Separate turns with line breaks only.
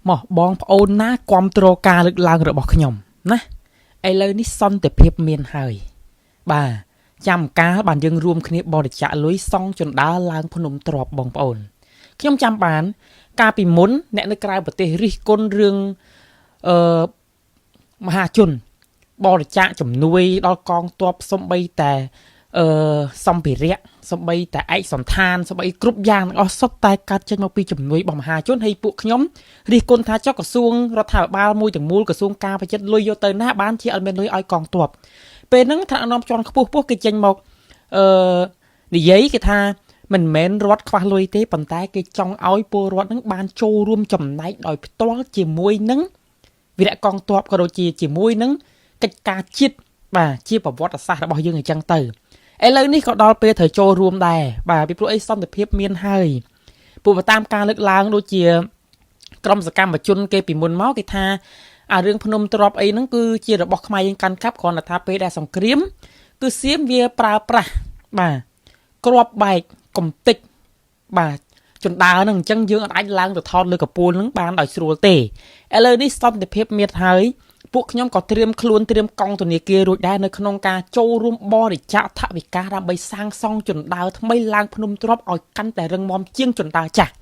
មកបងប្អូនណាគាំទ្រការលើកឡើងរបស់ខ្ញុំណាឥឡូវនេះសន្តិភាពមានហើយបាទចាំកាលបានយើងរួមគ្នាបរិច្ចាគលុយសង់ជណ្ដើរឡើងភ្នំទ្របបងប្អូនខ្ញុំចាំបានកាលពីមុនអ្នកនៅក្រៅប្រទេសរិះគន់រឿងអឺមហាជនបរិច្ចាគជំនួយដល់កងទ័ពសំបីតែសម្ភារៈសំបីតែឯកសន្តានសំបីគ្រប់យ៉ាងទាំងអស់សុទ្ធតែកាត់ចេញមកពីជំនួយរបស់មហាជនហើយពួកខ្ញុំរិះគន់ថាចុះក្រសួងរដ្ឋាភិបាលមួយទាំងមូលក្រសួងការប្រចិត្តលុយយកទៅណាបានជាអត់មានលុយឲ្យកងទ័ពពេលហ្នឹងថ្នាក់នាំជាន់ខ្ពស់គេចេញមកនិយាយគេថាមិនមែនរដ្ឋខ្វះលុយទេប៉ុន្តែគេចង់ឲ្យពលរដ្ឋហ្នឹងបានចូលរួមចំណែកដោយផ្ទាល់ជាមួយនឹងវីរៈកងទ័ពក៏ដូចជាជាមួយនឹងកិច្ចការជាតិបាទជាប្រវត្តិសាស្ត្ររបស់យើងអញ្ចឹងទៅឥឡូវនេះក៏ដល់ពេលត្រូវចូលរួមដែរបាទពីព្រោះអីសន្តិភាពមានហើយពួកតាមការលើកឡើងដូចជាក្រុមសកម្មជនគេពីមុនមកគេថារឿងភ្នំទ្របអីហ្នឹងគឺជារបស់ខ្មែរយើងកាន់កាប់គ្រាន់តែថាពេលដែលសង្គ្រាមគឺសៀមវាប្រើប្រាស់បាទគ្រាប់បែកកំតិចបាទជណ្ដើរហ្នឹងអញ្ចឹងយើងអាចឡើងទៅថតលើកពូលហ្នឹងបានដោយស្រួលទេឥឡូវនេះសន្តិភាពមានហើយពួកខ្ញុំក៏ត្រៀមខ្លួនកងធនាគាររួចដែរនៅក្នុងការចូលរួមបរិច្ចាគថវិកាដើម្បីសាងសង់ជណ្ដើរថ្មីឡើងភ្នំទ្របឲ្យកាន់តែរឹងមាំជាងជណ្ដើរចាស់